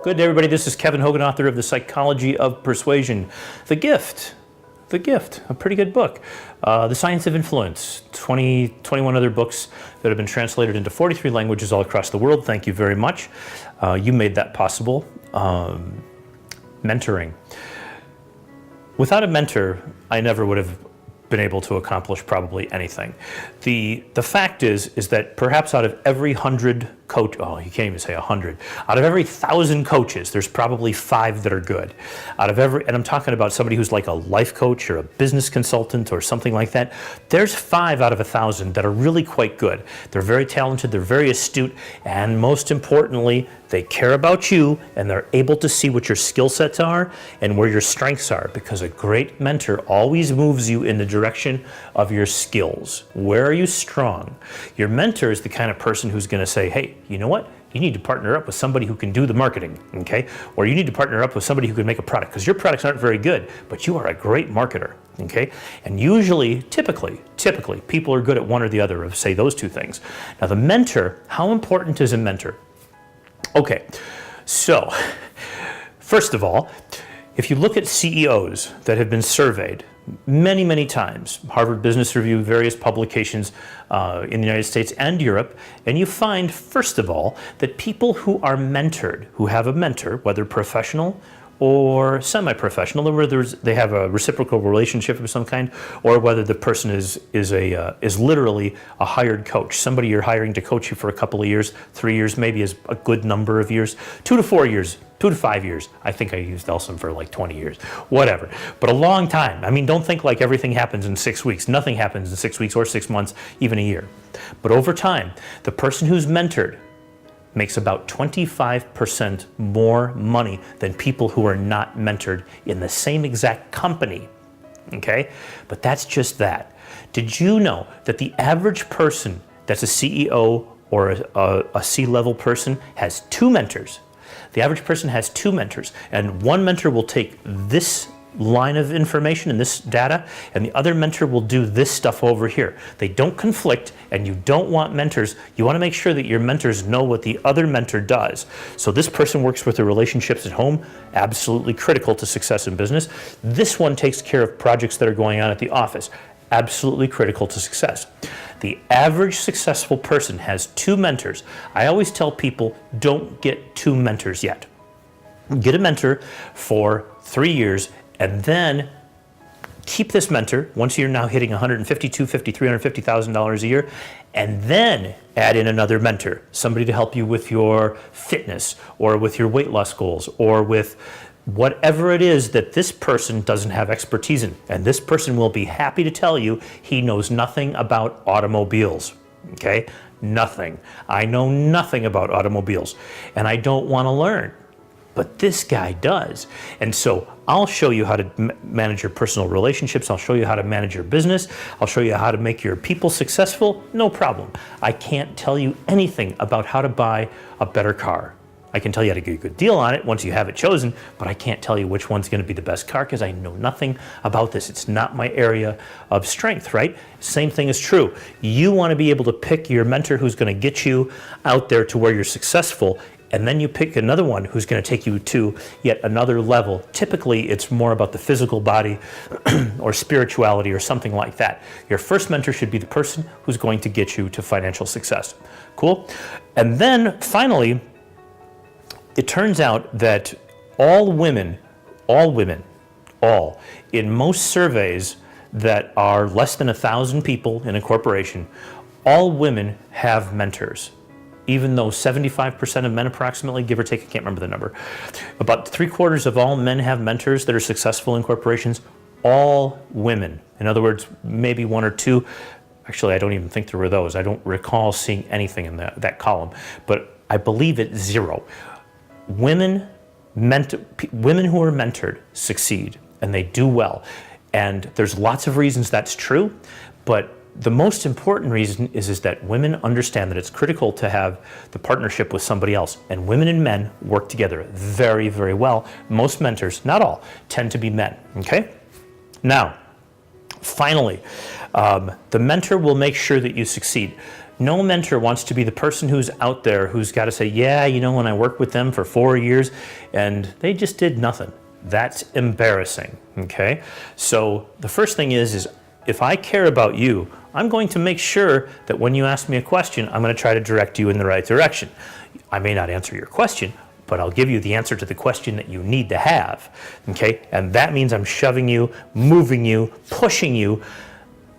Good day, everybody. This is Kevin Hogan, author of The Psychology of Persuasion. The Gift, a pretty good book. The Science of Influence, 21 other books that have been translated into 43 languages all across the world. Thank you very much. You made that possible. Mentoring. Without a mentor, I never would have been able to accomplish probably anything. The fact is that perhaps out of every 100 you can't even say 100. Out of every 1,000 coaches, there's probably 5 that are good. And I'm talking about somebody who's like a life coach or a business consultant or something like that. There's 5 out of 1,000 that are really quite good. They're very talented, they're very astute, and most importantly, they care about you and they're able to see what your skill sets are and where your strengths are, because a great mentor always moves you in the direction of your skills. Where are you strong? Your mentor is the kind of person who's going to say, hey, you know what? You need to partner up with somebody who can do the marketing, okay? Or you need to partner up with somebody who can make a product, because your products aren't very good, but you are a great marketer, okay? And usually, typically, people are good at one or the other of, say, those two things. Now, the mentor, how important is a mentor? Okay, so, first of all, if you look at CEOs that have been surveyed many, many times, Harvard Business Review, various publications in the United States and Europe, and you find, first of all, that people who are mentored, who have a mentor, whether professional or semi-professional, whether they have a reciprocal relationship of some kind, or whether the person is literally a hired coach, somebody you're hiring to coach you for a couple of years, 3 years, maybe is a good number of years, 2 to 4 years, 2 to 5 years. I think I used Elson for like 20 years, whatever. But a long time. I mean, don't think like everything happens in 6 weeks. Nothing happens in 6 weeks or 6 months, even a year. But over time, the person who's mentored makes about 25% more money than people who are not mentored in the same exact company, okay? But that's just that. Did you know that the average person that's a CEO or a C-level person has 2 mentors? The average person has 2 mentors, and one mentor will take this line of information and this data, and the other mentor will do this stuff over here. They don't conflict, and you don't want mentors. You want to make sure that your mentors know what the other mentor does. So this person works with the relationships at home, absolutely critical to success in business. This one takes care of projects that are going on at the office, absolutely critical to success. The average successful person has 2 mentors. I always tell people, don't get 2 mentors yet. Get a mentor for 3 years, and then keep this mentor once you're now hitting $150,000, $250,000, $350,000 a year, and then add in another mentor, somebody to help you with your fitness or with your weight loss goals or with whatever it is that this person doesn't have expertise in. And this person will be happy to tell you he knows nothing about automobiles, okay? Nothing. I know nothing about automobiles, and I don't want to learn. But this guy does. And so I'll show you how to manage your personal relationships. I'll show you how to manage your business. I'll show you how to make your people successful. No problem. I can't tell you anything about how to buy a better car. I can tell you how to get a good deal on it once you have it chosen, but I can't tell you which one's going to be the best car because I know nothing about this. It's not my area of strength, right? Same thing is true. You want to be able to pick your mentor who's going to get you out there to where you're successful, and then you pick another one who's going to take you to yet another level. Typically, it's more about the physical body or spirituality or something like that. Your first mentor should be the person who's going to get you to financial success. Cool? And then finally, it turns out that all women, in most surveys that are less than 1,000 people in a corporation, all women have mentors. Even though 75% of men approximately, give or take, I can't remember the number, about 3/4 of all men have mentors that are successful in corporations, all women. In other words, maybe 1 or 2. Actually, I don't even think there were those. I don't recall seeing anything in that column, but I believe it's 0. Women who are mentored succeed, and they do well. And there's lots of reasons that's true, but the most important reason is that women understand that it's critical to have the partnership with somebody else, and women and men work together very, very well. Most mentors, not all, tend to be men, okay? Now, finally, the mentor will make sure that you succeed. No mentor wants to be the person who's out there who's got to say, yeah, you know, when I worked with them for 4 years and they just did nothing. That's embarrassing, okay? So the first thing is if I care about you, I'm going to make sure that when you ask me a question, I'm going to try to direct you in the right direction. I may not answer your question, but I'll give you the answer to the question that you need to have, okay? And that means I'm shoving you, moving you, pushing you,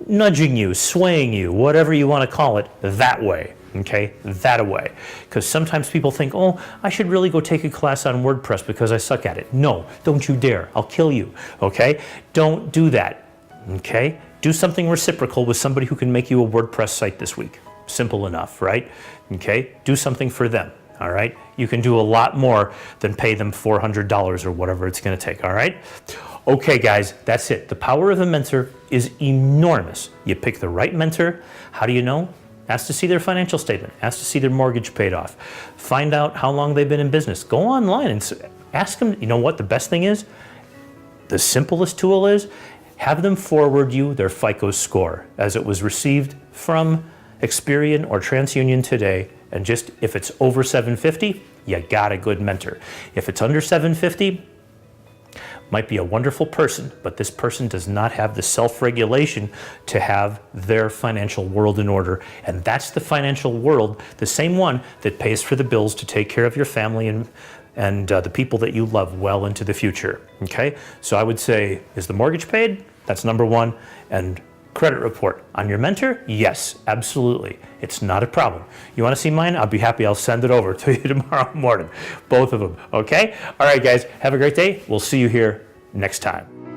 nudging you, swaying you, whatever you want to call it, that way, okay? That way. Because sometimes people think, oh, I should really go take a class on WordPress because I suck at it. No, don't you dare. I'll kill you, okay? Don't do that, okay? Do something reciprocal with somebody who can make you a WordPress site this week. Simple enough, right? Okay? Do something for them, all right? You can do a lot more than pay them $400 or whatever it's going to take, all right? Okay, guys, that's it. The power of a mentor is enormous. You pick the right mentor. How do you know? Ask to see their financial statement. Ask to see their mortgage paid off. Find out how long they've been in business. Go online and ask them. You know what the best thing is? The simplest tool is have them forward you their FICO score as it was received from Experian or TransUnion today. And just if it's over 750, you got a good mentor. If it's under 750, might be a wonderful person, but this person does not have the self-regulation to have their financial world in order. And that's the financial world, the same one that pays for the bills to take care of your family and the people that you love well into the future, okay? So I would say, is the mortgage paid? That's number one. And credit report on your mentor? Yes, absolutely. It's not a problem. You want to see mine? I'll be happy. I'll send it over to you tomorrow morning. Both of them, okay? All right, guys, have a great day. We'll see you here next time.